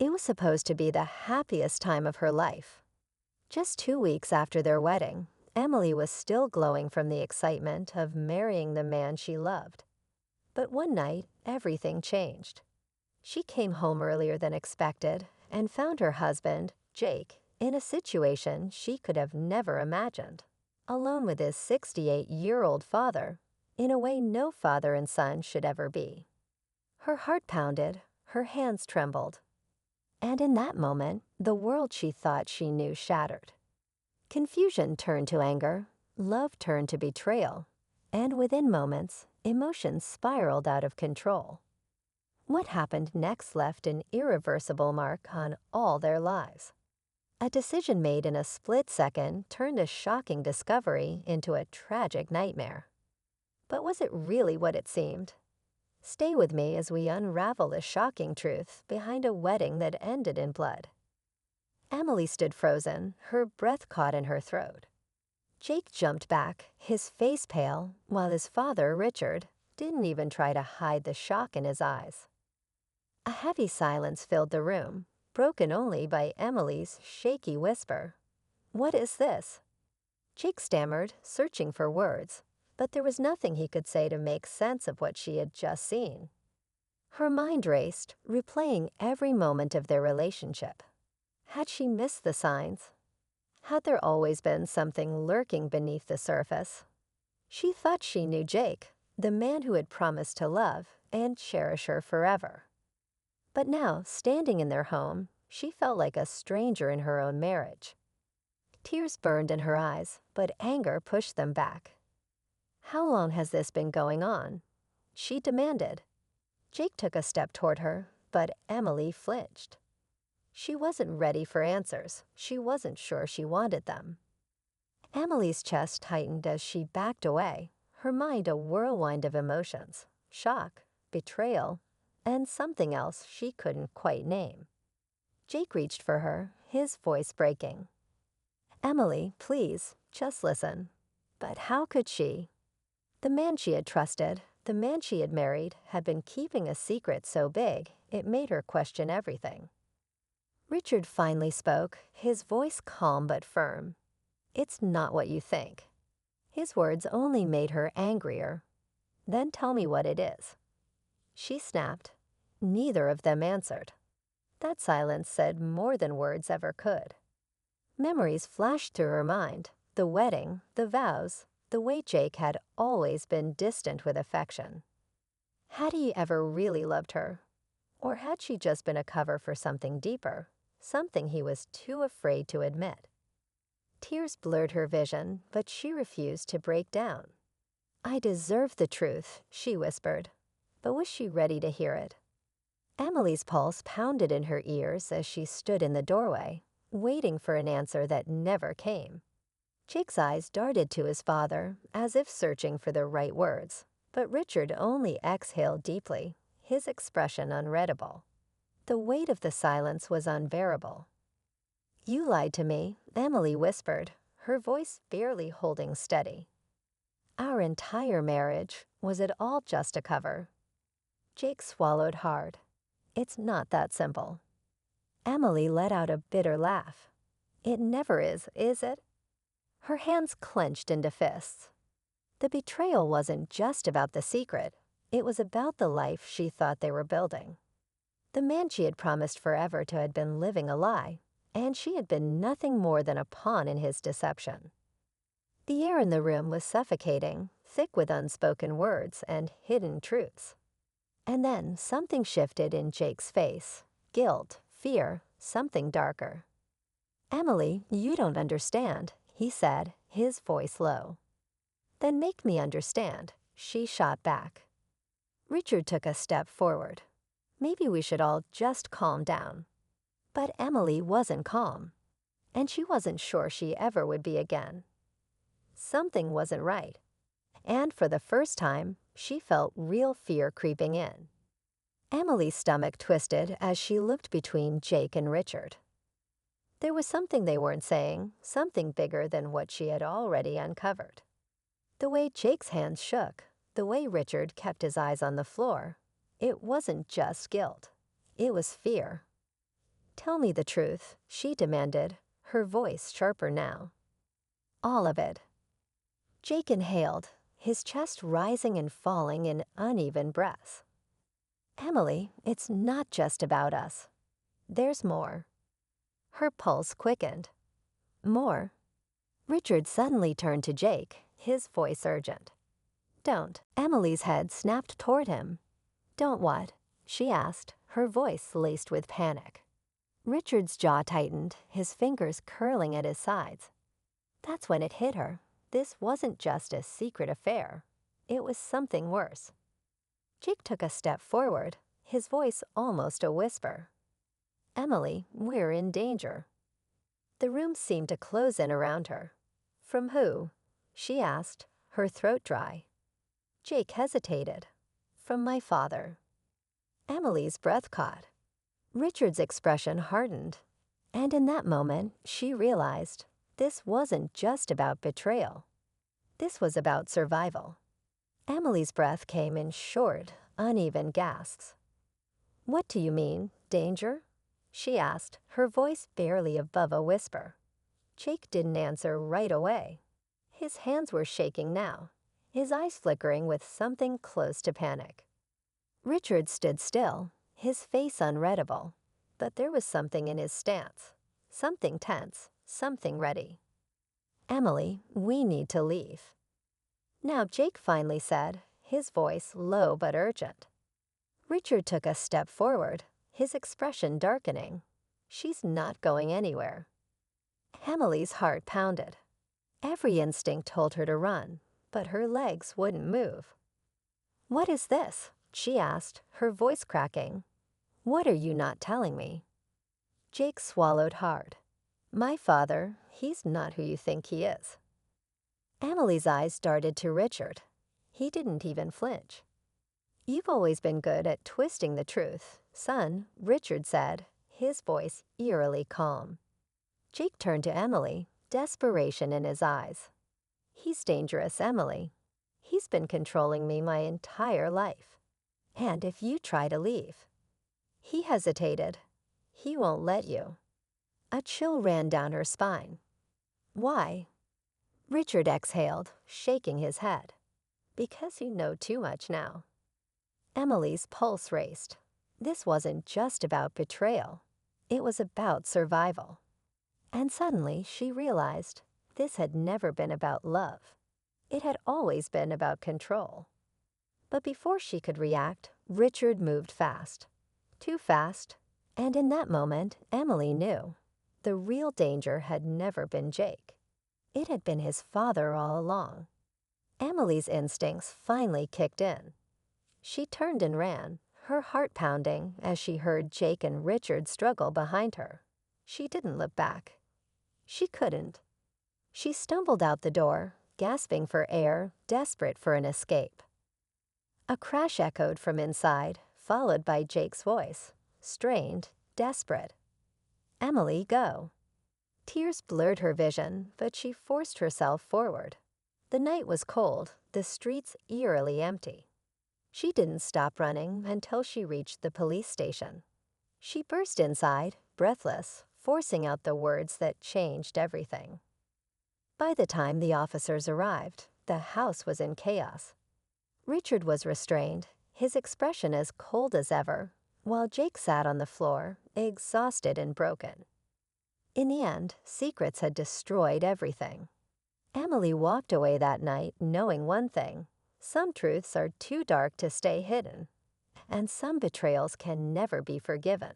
It was supposed to be the happiest time of her life. Just 2 weeks after their wedding, Emily was still glowing from the excitement of marrying the man she loved. But one night, everything changed. She came home earlier than expected and found her husband, Jake, in a situation she could have never imagined. Alone with his 68-year-old father, in a way no father and son should ever be. Her heart pounded, her hands trembled. And in that moment, the world she thought she knew shattered. Confusion turned to anger, love turned to betrayal, and within moments, emotions spiraled out of control. What happened next left an irreversible mark on all their lives. A decision made in a split second turned a shocking discovery into a tragic nightmare. But was it really what it seemed? Stay with me as we unravel the shocking truth behind a wedding that ended in blood. Emily stood frozen, her breath caught in her throat. Jake jumped back, his face pale, while his father, Richard, didn't even try to hide the shock in his eyes. A heavy silence filled the room, broken only by Emily's shaky whisper. "What is this?" Jake stammered, searching for words, but there was nothing he could say to make sense of what she had just seen. Her mind raced, replaying every moment of their relationship. Had she missed the signs? Had there always been something lurking beneath the surface? She thought she knew Jake, the man who had promised to love and cherish her forever. But now, standing in their home, she felt like a stranger in her own marriage. Tears burned in her eyes, but anger pushed them back. "How long has this been going on?" she demanded. Jake took a step toward her, but Emily flinched. She wasn't ready for answers. She wasn't sure she wanted them. Emily's chest tightened as she backed away, her mind a whirlwind of emotions, shock, betrayal, and something else she couldn't quite name. Jake reached for her, his voice breaking. "Emily, please, just listen." But how could she? The man she had trusted, the man she had married, had been keeping a secret so big it made her question everything. Richard finally spoke, his voice calm but firm. "It's not what you think." His words only made her angrier. "Then tell me what it is." She snapped. Neither of them answered. That silence said more than words ever could. Memories flashed through her mind, the wedding, the vows, the way Jake had always been distant with affection. Had he ever really loved her? Or had she just been a cover for something deeper, something he was too afraid to admit? Tears blurred her vision, but she refused to break down. "I deserve the truth," she whispered. But was she ready to hear it? Emily's pulse pounded in her ears as she stood in the doorway, waiting for an answer that never came. Jake's eyes darted to his father, as if searching for the right words, but Richard only exhaled deeply, his expression unreadable. The weight of the silence was unbearable. "You lied to me," Emily whispered, her voice barely holding steady. "Our entire marriage, was it all just a cover?" Jake swallowed hard. "It's not that simple." Emily let out a bitter laugh. "It never is it?" Her hands clenched into fists. The betrayal wasn't just about the secret. It was about the life she thought they were building. The man she had promised forever to had been living a lie, and she had been nothing more than a pawn in his deception. The air in the room was suffocating, thick with unspoken words and hidden truths. And then something shifted in Jake's face. Guilt, fear, something darker. "Emily, you don't understand," he said, his voice low. "Then make me understand," she shot back. Richard took a step forward. "Maybe we should all just calm down." But Emily wasn't calm, and she wasn't sure she ever would be again. Something wasn't right, and for the first time, she felt real fear creeping in. Emily's stomach twisted as she looked between Jake and Richard. There was something they weren't saying, something bigger than what she had already uncovered. The way Jake's hands shook, the way Richard kept his eyes on the floor, it wasn't just guilt. It was fear. Tell me the truth, she demanded, her voice sharper now. All of it. Jake inhaled, his chest rising and falling in uneven breaths. Emily, it's not just about us. There's more. Her pulse quickened. More? Richard suddenly turned to Jake, his voice urgent. Don't. Emily's head snapped toward him. Don't what? She asked, her voice laced with panic. Richard's jaw tightened, his fingers curling at his sides. That's when it hit her. This wasn't just a secret affair. It was something worse. Jake took a step forward, his voice almost a whisper. Emily, we're in danger. The room seemed to close in around her. From who? She asked, her throat dry. Jake hesitated. From my father. Emily's breath caught. Richard's expression hardened. And in that moment, she realized this wasn't just about betrayal. This was about survival. Emily's breath came in short, uneven gasps. What do you mean, danger? She asked, her voice barely above a whisper. Jake didn't answer right away. His hands were shaking now, his eyes flickering with something close to panic. Richard stood still, his face unreadable, but there was something in his stance, something tense, something ready. Emily, we need to leave. Now Jake finally said, his voice low but urgent. Richard took a step forward, his expression darkening. She's not going anywhere. Emily's heart pounded. Every instinct told her to run, but her legs wouldn't move. What is this? She asked, her voice cracking. What are you not telling me? Jake swallowed hard. My father, he's not who you think he is. Emily's eyes darted to Richard. He didn't even flinch. You've always been good at twisting the truth, son, Richard said, his voice eerily calm. Jake turned to Emily, desperation in his eyes. He's dangerous, Emily. He's been controlling me my entire life. And if you try to leave. He hesitated. He won't let you. A chill ran down her spine. Why? Richard exhaled, shaking his head. Because you know too much now. Emily's pulse raced. This wasn't just about betrayal. It was about survival. And suddenly she realized this had never been about love. It had always been about control. But before she could react, Richard moved fast. Too fast. And in that moment, Emily knew. The real danger had never been Jake. It had been his father all along. Emily's instincts finally kicked in. She turned and ran, her heart pounding as she heard Jake and Richard struggle behind her. She didn't look back. She couldn't. She stumbled out the door, gasping for air, desperate for an escape. A crash echoed from inside, followed by Jake's voice, strained, desperate. Emily, go. Tears blurred her vision, but she forced herself forward. The night was cold, the streets eerily empty. She didn't stop running until she reached the police station. She burst inside, breathless, forcing out the words that changed everything. By the time the officers arrived, the house was in chaos. Richard was restrained, his expression as cold as ever, while Jake sat on the floor, exhausted and broken. In the end, secrets had destroyed everything. Emily walked away that night knowing one thing. Some truths are too dark to stay hidden, and some betrayals can never be forgiven.